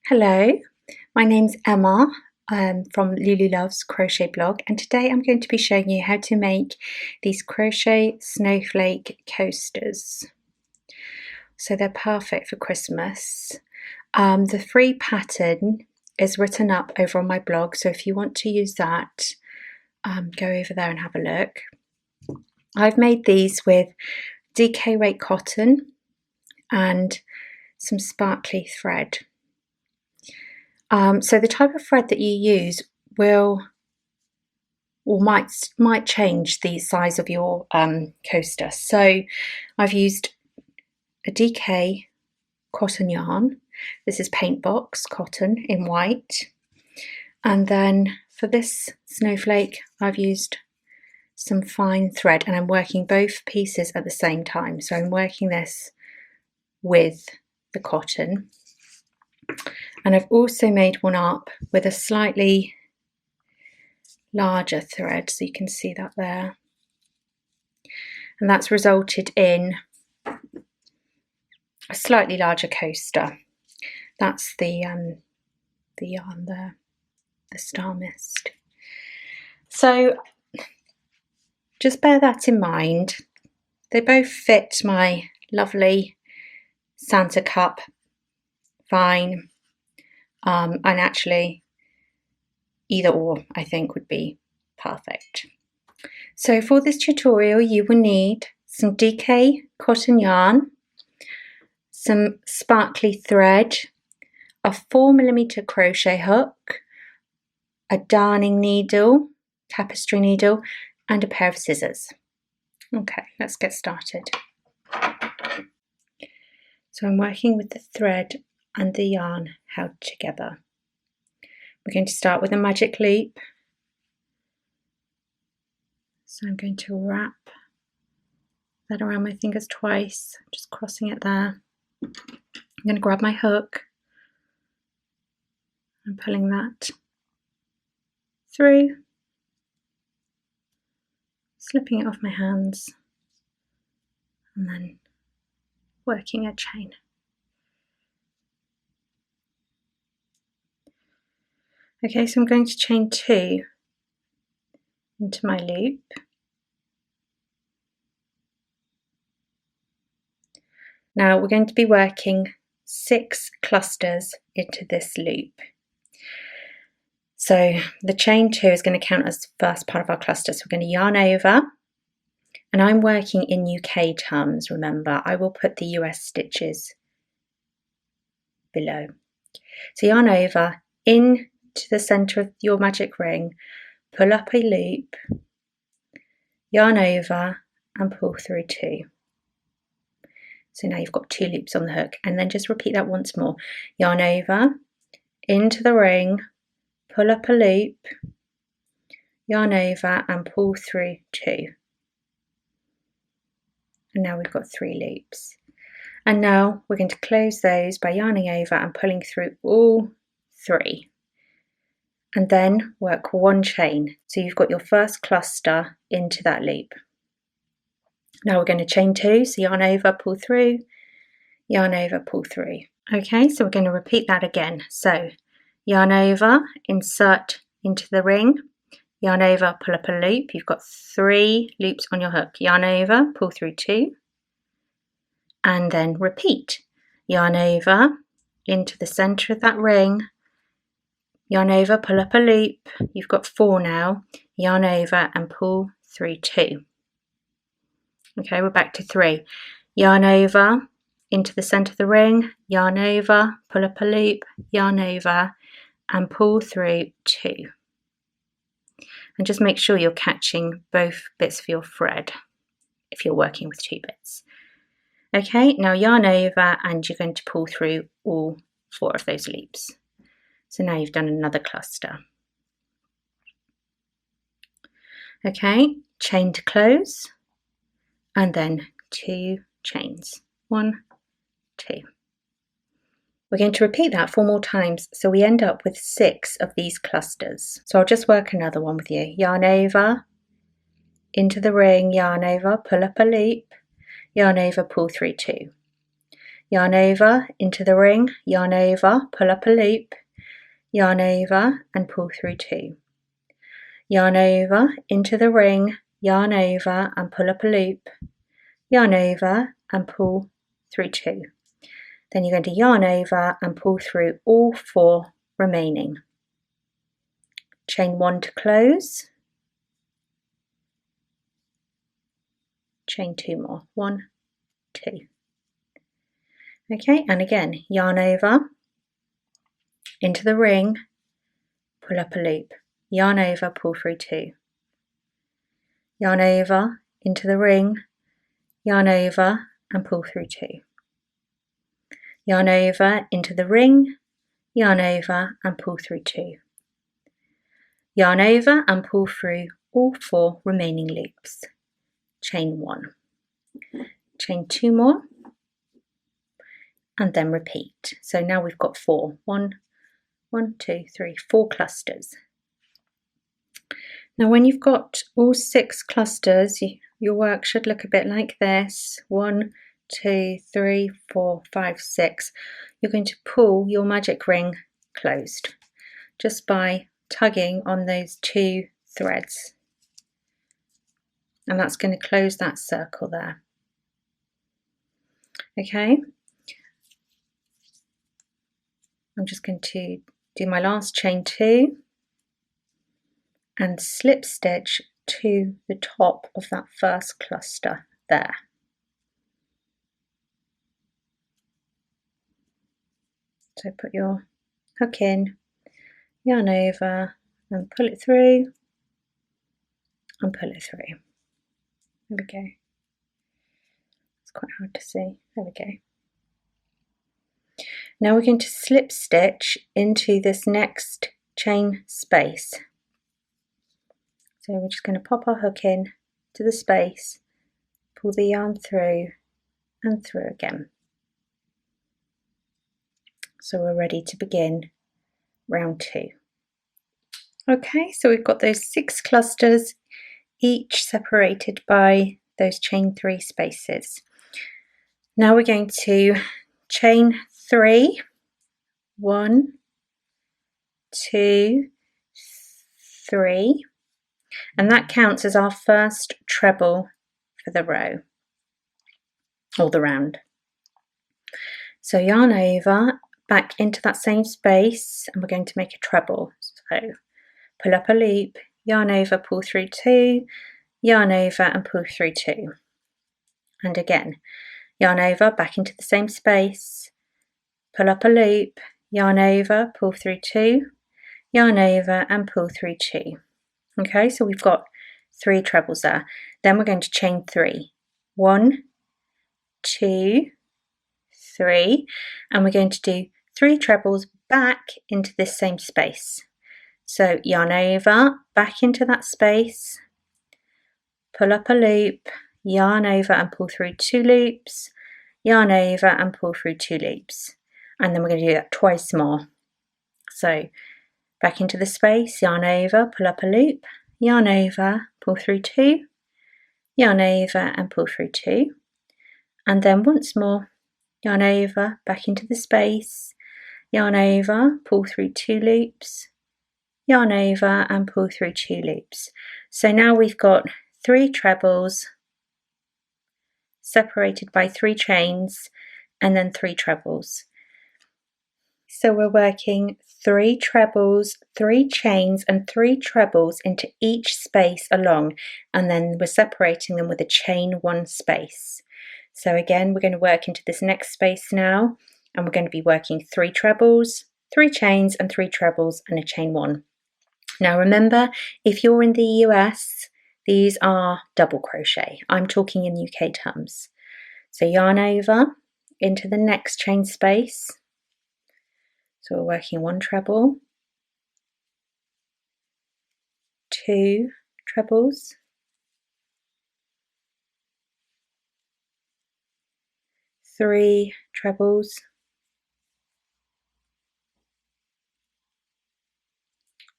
Hello, my name's Emma from Lulu Loves Crochet blog, and today I'm going to be showing you how to make these crochet snowflake coasters. So they're perfect for Christmas. The free pattern is written up over on my blog, so if you want to use that, go over there and have a look. I've made these with DK weight cotton and some sparkly thread. So the type of thread that you use will or might change the size of your coaster. So I've used a DK cotton yarn. This is paint box cotton in white. And then for this snowflake, I've used some fine thread, and I'm working both pieces at the same time. So I'm working this with the cotton. And I've also made one up with a slightly larger thread, so you can see that there. And that's resulted in a slightly larger coaster. That's the yarn there, the Star Mist. So just bear that in mind. They both fit my lovely Santa cup fine. And actually either or I think would be perfect. So for this tutorial you will need some DK cotton yarn, some sparkly thread, a 4mm crochet hook, a darning needle, tapestry needle, and a pair of scissors. Okay, let's get started. So I'm working with the thread and the yarn held together. We're going to start with a magic loop. So I'm going to wrap that around my fingers twice, just crossing it there. I'm going to grab my hook and pulling that through, slipping it off my hands, and then working a chain. Okay, so I'm going to chain 2 into my loop. Now we're going to be working 6 clusters into this loop. So the chain 2 is going to count as the first part of our cluster. So we're going to yarn over, and I'm working in UK terms, remember. I will put the US stitches below. So yarn over, in to the center of your magic ring, pull up a loop, yarn over and pull through 2. So now you've got 2 loops on the hook, and then just repeat that once more. Yarn over, into the ring, pull up a loop, yarn over and pull through 2. And now we've got 3 loops. And now we're going to close those by yarning over and pulling through all 3. And then work 1 chain. So you've got your first cluster into that loop. Now we're going to chain 2, so yarn over, pull through, yarn over, pull through. Okay, so we're going to repeat that again. So yarn over, insert into the ring, yarn over, pull up a loop. You've got 3 loops on your hook. Yarn over, pull through 2, and then repeat. Yarn over, into the center of that ring, yarn over, pull up a loop. You've got 4 now. Yarn over and pull through 2. Okay, we're back to 3. Yarn over, into the center of the ring, yarn over, pull up a loop, yarn over and pull through 2. And just make sure you're catching both bits of your thread if you're working with 2 bits. Okay, now yarn over and you're going to pull through all 4 of those loops. So now you've done another cluster. Okay, chain to close, and then 2 chains. 1, 2. We're going to repeat that 4 more times, so we end up with 6 of these clusters. So I'll just work another one with you. Yarn over, into the ring, yarn over, pull up a loop, yarn over, pull through 2. yarn over into the ring, yarn over, pull up a loop, yarn over and pull through 2. Yarn over into the ring, yarn over and pull up a loop, yarn over and pull through 2. Then you're going to yarn over and pull through all 4 remaining. Chain 1 to close, chain 2 more, 1, 2. Okay, and again, yarn over into the ring, pull up a loop, yarn over, pull through 2. Yarn over into the ring, yarn over and pull through 2. Yarn over into the ring, yarn over and pull through 2. Yarn over and pull through all 4 remaining loops. Chain 1, chain 2 more, and then repeat. So now we've got 4. 1, 2, 3, 4 clusters. Now when you've got all 6 clusters, your work should look a bit like this. 1, 2, 3, 4, 5, 6. You're going to pull your magic ring closed just by tugging on those 2 threads, and that's going to close that circle there. Okay, I'm just going to do my last chain 2 and slip stitch to the top of that first cluster there. So put your hook in, yarn over and pull it through and pull it through. There we go. It's quite hard to see. There we go. Now we're going to slip stitch into this next chain space. So we're just going to pop our hook in to the space, pull the yarn through and through again. So we're ready to begin round 2. Okay, so we've got those 6 clusters, each separated by those chain 3 spaces. Now we're going to chain 3, 1, 2, 3, and that counts as our first treble for the row or the round. So yarn over, back into that same space, and we're going to make a treble. So pull up a loop, yarn over, pull through 2, yarn over and pull through 2. And again, yarn over, back into the same space, pull up a loop, yarn over, pull through 2, yarn over and pull through 2. Okay, so we've got 3 trebles there. Then we're going to chain 3. 1, 2, 3, and we're going to do 3 trebles back into this same space. So yarn over, back into that space, pull up a loop, yarn over and pull through 2 loops, yarn over and pull through 2 loops. And then we're going to do that twice more. So back into the space, yarn over, pull up a loop, yarn over, pull through 2, yarn over and pull through 2. And then once more, yarn over, back into the space, yarn over, pull through 2 loops, yarn over and pull through 2 loops. So now we've got 3 trebles separated by 3 chains and then 3 trebles. So we're working 3 trebles, 3 chains and 3 trebles into each space along, and then we're separating them with a chain 1 space. So again, we're going to work into this next space now, and we're going to be working 3 trebles, 3 chains and 3 trebles and a chain 1. Now remember, if you're in the US, these are double crochet. I'm talking in UK terms. So yarn over into the next chain space. So we're working 1 treble, 2 trebles, 3 trebles,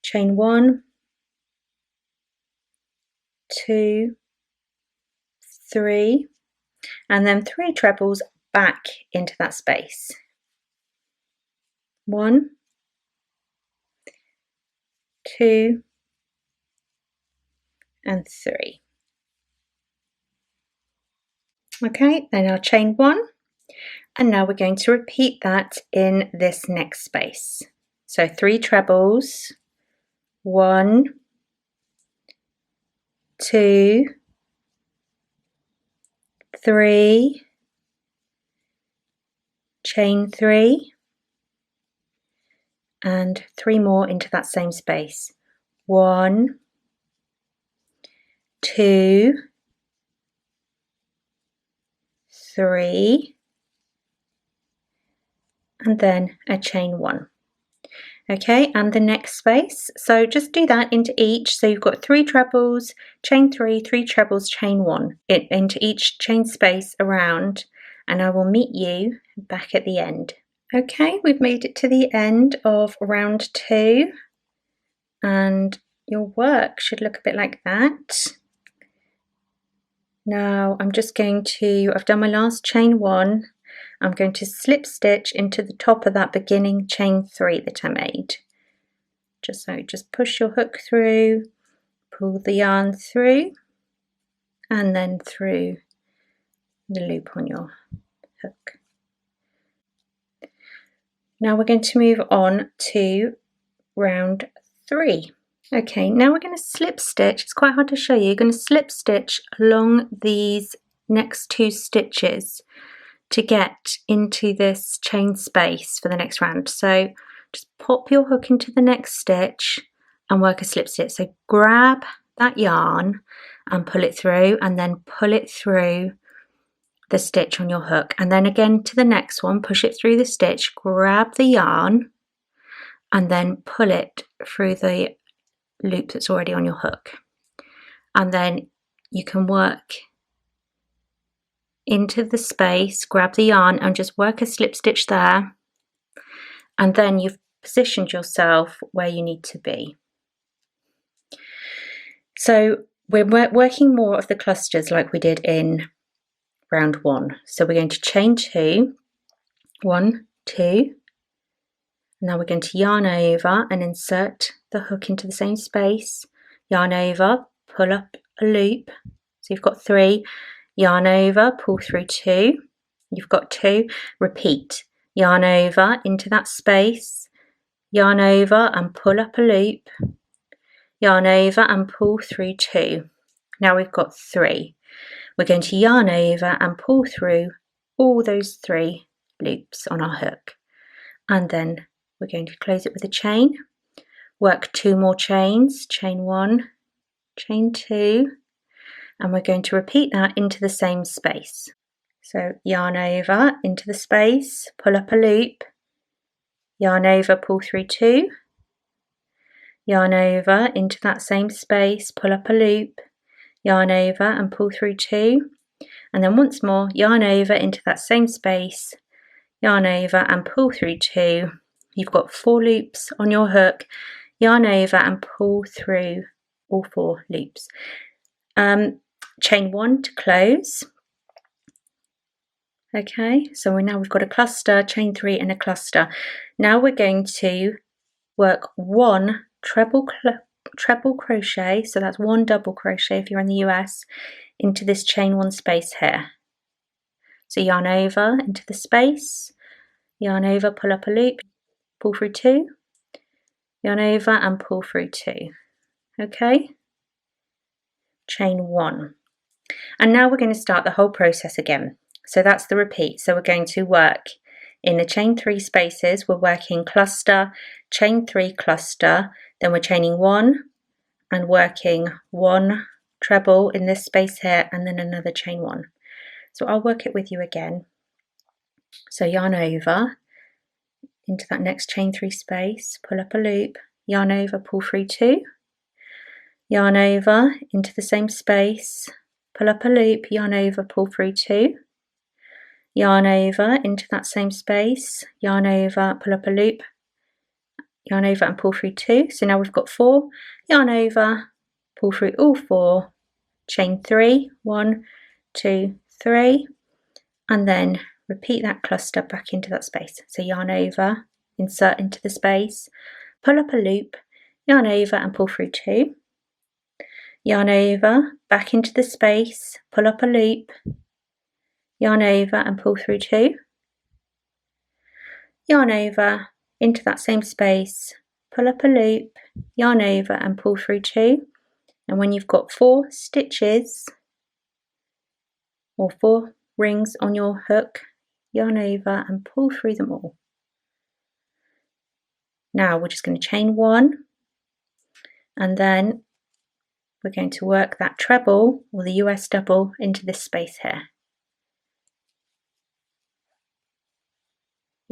chain 1, 2, 3, and then 3 trebles back into that space. 1, 2, and 3. Okay, then I'll chain 1, and now we're going to repeat that in this next space. So 3 trebles, 1, 2, 3, chain 3, and 3 more into that same space. 1, 2, 3, and then a chain 1. Okay, and the next space, so just do that into each. So you've got 3 trebles, chain 3, 3 trebles, chain 1 into each chain space around, and I will meet you back at the end. Okay, we've made it to the end of round 2, and your work should look a bit like that. Now I'm just going to, I've done my last chain 1, I'm going to slip stitch into the top of that beginning chain 3 that I made. Just push your hook through, pull the yarn through, and then through the loop on your hook. Now we're going to move on to round 3. Okay, now we're going to slip stitch. It's quite hard to show you. You're going to slip stitch along these next 2 stitches to get into this chain space for the next round. So just pop your hook into the next stitch and work a slip stitch. So grab that yarn and pull it through, and then pull it through the stitch on your hook, and then again to the next one, push it through the stitch, grab the yarn, and then pull it through the loop that's already on your hook. And then you can work into the space, grab the yarn and just work a slip stitch there, and then you've positioned yourself where you need to be. So we're working more of the clusters like we did in round 1. So we're going to chain 2, 1, 2. Now we're going to yarn over and insert the hook into the same space, yarn over, pull up a loop. So you've got 3, yarn over, pull through 2, you've got 2, repeat, yarn over into that space, yarn over and pull up a loop, yarn over and pull through 2. Now we've got 3. We're going to yarn over and pull through all those 3 loops on our hook, and then we're going to close it with a chain, work 2 more chains, chain 1, chain 2, and we're going to repeat that into the same space. So yarn over into the space, pull up a loop, yarn over, pull through 2, yarn over into that same space, pull up a loop, yarn over and pull through 2, and then once more yarn over into that same space, yarn over and pull through 2. You've got 4 loops on your hook, yarn over and pull through all 4 loops. Chain 1 to close. Okay, so now we've got a cluster, chain 3 and a cluster. Now we're going to work 1 treble crochet, so that's 1 double crochet if you're in the US, into this chain 1 space here. So yarn over into the space, yarn over, pull up a loop, pull through 2, yarn over and pull through 2. Okay, chain 1. And now we're going to start the whole process again. So that's the repeat. So we're going to work in the chain 3 spaces, we're working cluster, chain 3, cluster, then we're chaining 1 and working 1 treble in this space here, and then another chain 1. So I'll work it with you again. So yarn over into that next chain 3 space, pull up a loop, yarn over, pull through 2, yarn over into the same space, pull up a loop, yarn over, pull through 2, yarn over into that same space, yarn over, pull up a loop, yarn over and pull through 2. So now we've got 4, yarn over, pull through all 4, chain 3, 1, 2, 3, and then repeat that cluster back into that space. So yarn over, insert into the space, pull up a loop, yarn over and pull through 2, yarn over, back into the space, pull up a loop, yarn over and pull through 2, yarn over, into that same space, pull up a loop, yarn over and pull through 2, and when you've got 4 stitches or 4 rings on your hook, yarn over and pull through them all. Now we're just going to chain 1, and then we're going to work that treble or the US double into this space here.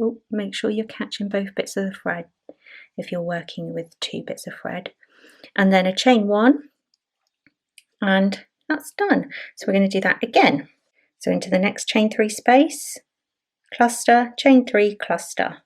Oh, make sure you're catching both bits of the thread if you're working with 2 bits of thread. And then a chain 1, and that's done. So we're going to do that again. So into the next chain 3 space, cluster, chain 3, cluster.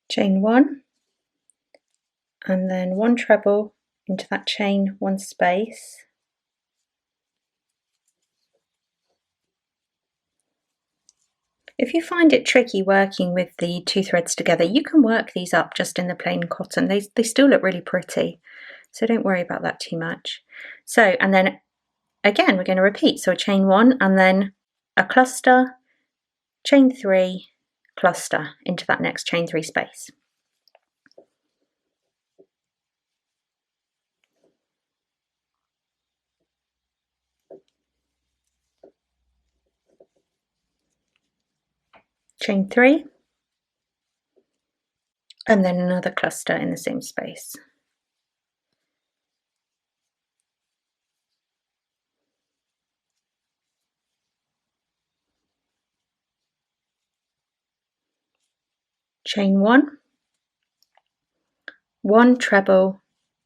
Chain 1, and then 1 treble into that chain 1 space. If you find it tricky working with the 2 threads together, you can work these up just in the plain cotton. They still look really pretty, so don't worry about that too much. So, and then again we're going to repeat. So a chain 1 and then a cluster, chain 3, cluster into that next chain 3 space. Chain 3, and then another cluster in the same space. Chain 1, 1 treble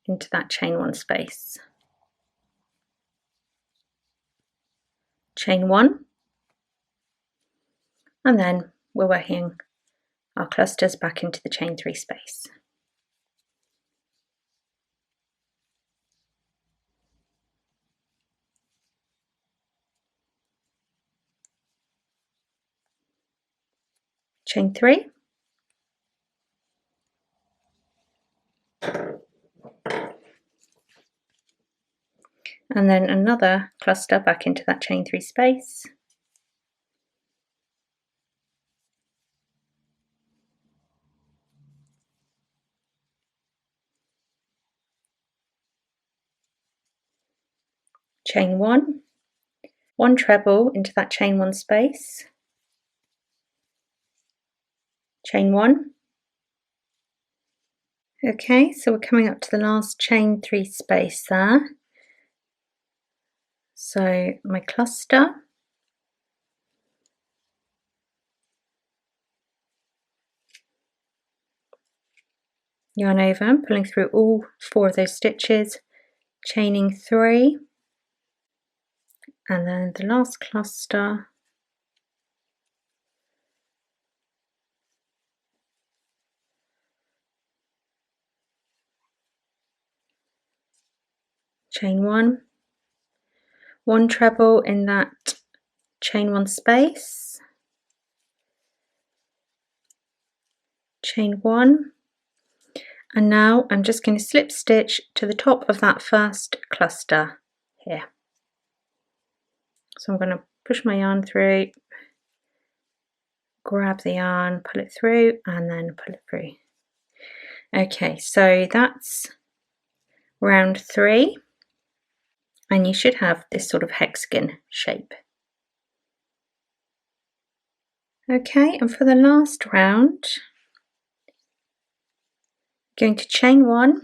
into that chain 1 space. Chain 1, and then we're working our clusters back into the chain 3 space. Chain 3, and then another cluster back into that chain 3 space. Chain 1, 1 treble into that chain 1 space. Chain 1. Okay, so we're coming up to the last chain 3 space there. So my cluster, yarn over, pulling through all 4 of those stitches, chaining 3, and then the last cluster, chain 1, 1 treble in that chain 1 space, chain 1, and now I'm just going to slip stitch to the top of that first cluster here. So I'm going to push my yarn through, grab the yarn, pull it through, and then pull it through. Okay, so that's round 3, and you should have this sort of hexagon shape. Okay, and for the last round, I'm going to chain 1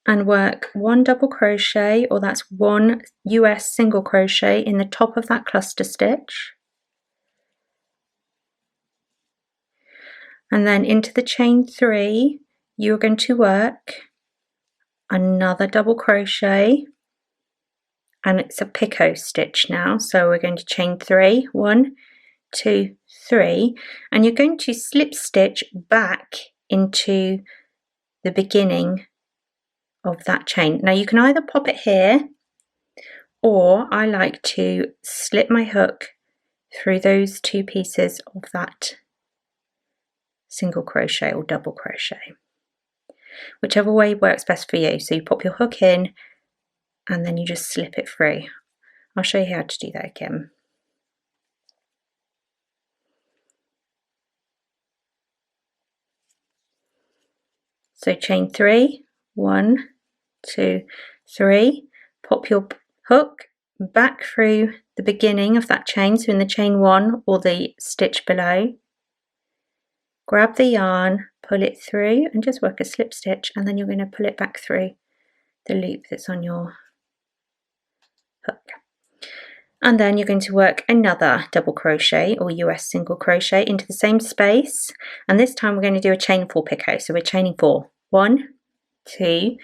and work 1 double crochet, or that's 1 US single crochet in the top of that cluster stitch, and then into the chain 3 you're going to work another double crochet, and it's a picot stitch now, so we're going to chain 3, 1, 2, 3, and you're going to slip stitch back into the beginning of that chain. Now you can either pop it here, or I like to slip my hook through those 2 pieces of that single crochet or double crochet, whichever way works best for you. So you pop your hook in and then you just slip it through. I'll show you how to do that again. So chain 3, 1, 2, 3, pop your hook back through the beginning of that chain, so in the chain 1 or the stitch below, grab the yarn, pull it through and just work a slip stitch, and then you're going to pull it back through the loop that's on your hook. And then you're going to work another double crochet or US single crochet into the same space, and this time we're going to do a chain 4 picot. So we're chaining 4, 1, 2,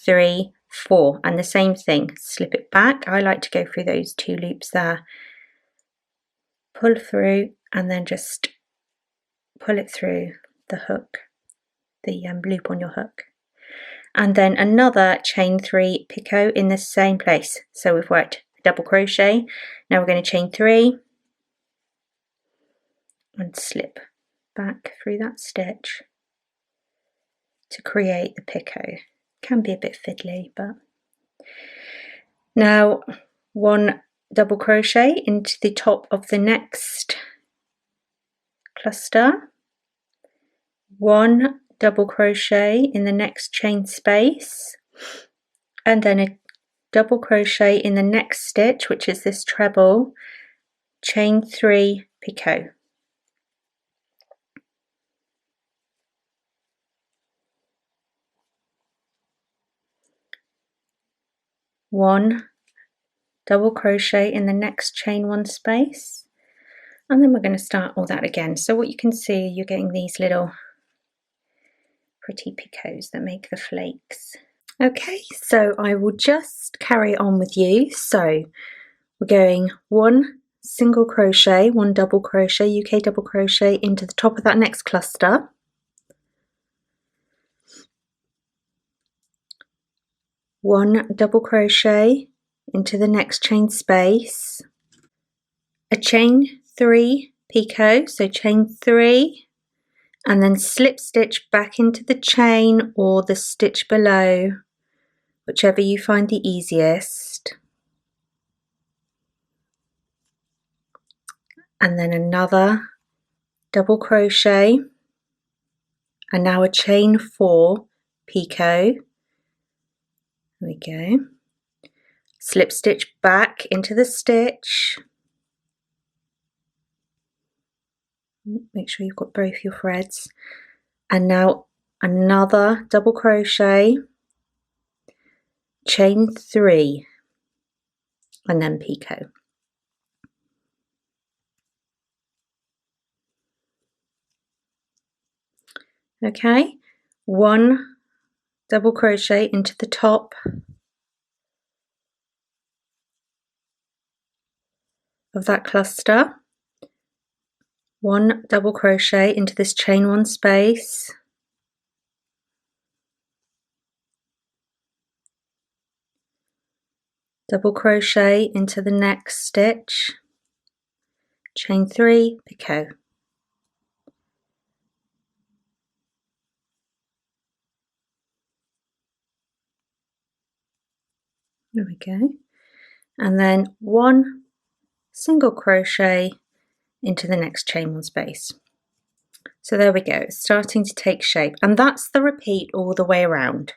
3, 4, and the same thing, slip it back. I like to go through those 2 loops there, pull through, and then just pull it through the hook, the loop on your hook, and then another chain 3 picot in the same place. So we've worked double crochet, now we're going to chain 3 and slip back through that stitch to create the picot. Can be a bit fiddly, but now 1 double crochet into the top of the next cluster, 1 double crochet in the next chain space, and then a double crochet in the next stitch, which is this treble, chain 3 picot. One double crochet in the next chain 1 space, and then we're going to start all that again. So what you can see, you're getting these little pretty picots that make the flakes. Okay, so I will just carry on with you. So we're going 1 single crochet, 1 double crochet, UK double crochet into the top of that next cluster, 1 double crochet into the next chain space, a chain 3 picot, so chain 3, and then slip stitch back into the chain or the stitch below, whichever you find the easiest, and then another double crochet, and now a chain 4 picot. There we go. Slip stitch back into the stitch. Make sure you've got both your threads, and now another double crochet, chain 3, and then picot. Okay, 1 double crochet into the top of that cluster, 1 double crochet into this chain 1 space, double crochet into the next stitch, chain 3, picot. There we go. And then 1 single crochet into the next chain 1 space. So there we go, it's starting to take shape, and that's the repeat all the way around.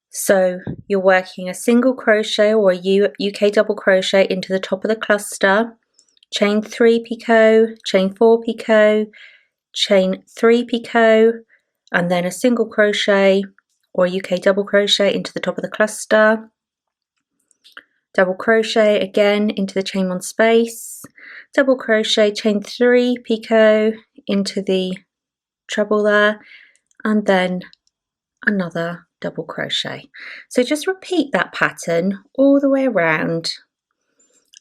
So you're working a single crochet or a UK double crochet into the top of the cluster, chain 3 picot, chain 4 picot, chain 3 picot, and then a single crochet or UK double crochet into the top of the cluster, double crochet again into the chain 1 space, double crochet, chain 3, picot into the treble there, and then another double crochet. So just repeat that pattern all the way around,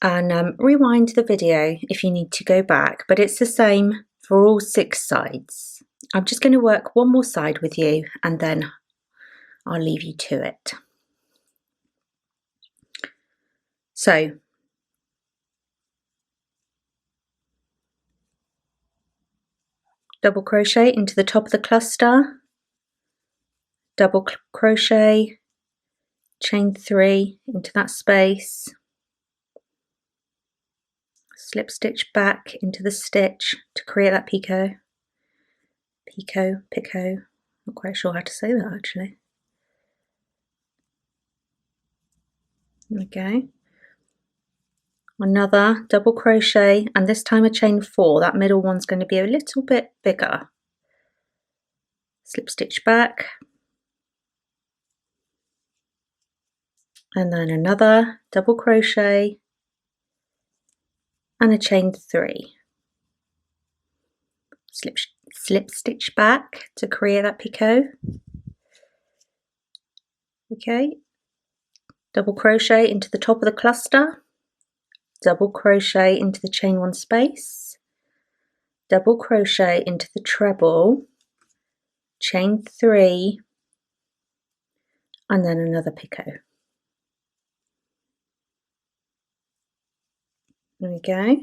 and rewind the video if you need to go back, but it's the same for all 6 sides. I'm just going to work one more side with you and then I'll leave you to it. So double crochet into the top of the cluster, double crochet, chain 3 into that space, slip stitch back into the stitch to create that picot, picot, picot, not quite sure how to say that actually. There we go. Another double crochet, and this time a chain 4. That middle one's going to be a little bit bigger. Slip stitch back, and then another double crochet and a chain 3. Slip stitch back to create that picot. Okay, double crochet into the top of the cluster, double crochet into the chain 1 space, double crochet into the treble, chain 3, and then another picot. There we go.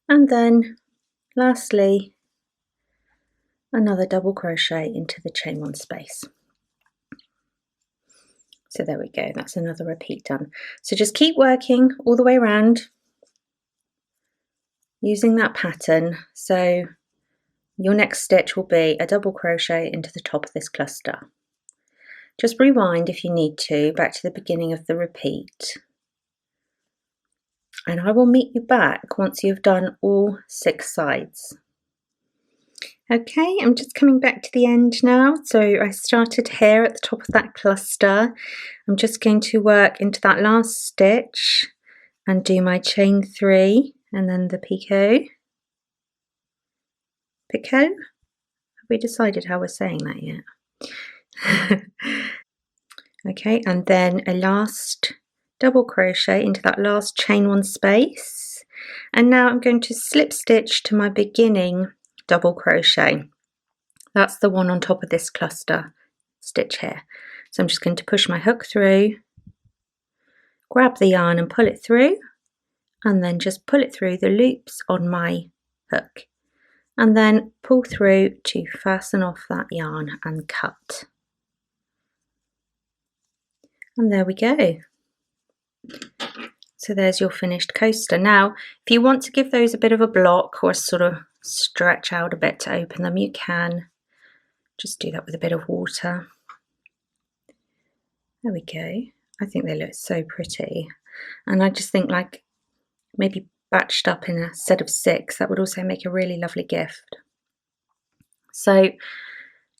And then lastly another double crochet into the chain 1 space. So there we go, that's another repeat done. So just keep working all the way around using that pattern. So your next stitch will be a double crochet into the top of this cluster. Just rewind if you need to back to the beginning of the repeat, and I will meet you back once you've done all 6 sides. Okay, I'm just coming back to the end now. So I started here at the top of that cluster. I'm just going to work into that last stitch and do my chain 3 and then the picot. Picot? Have we decided how we're saying that yet? Okay, and then a last double crochet into that last chain 1 space, and now I'm going to slip stitch to my beginning double crochet. That's the one on top of this cluster stitch here. So I'm just going to push my hook through, grab the yarn and pull it through, and then just pull it through the loops on my hook, and then pull through to fasten off that yarn and cut. And there we go. So there's your finished coaster. Now, if you want to give those a bit of a block or sort of stretch out a bit to open them, you can. Just do that with a bit of water. There we go. I think they look so pretty. And I just think like maybe batched up in a set of 6, that would also make a really lovely gift. So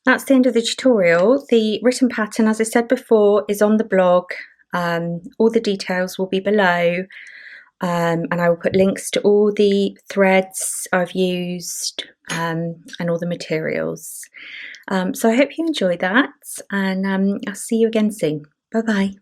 that's the end of the tutorial. The written pattern, as I said before, is on the blog. All the details will be below, and I will put links to all the threads I've used and all the materials. So I hope you enjoyed that, and I'll see you again soon. Bye bye.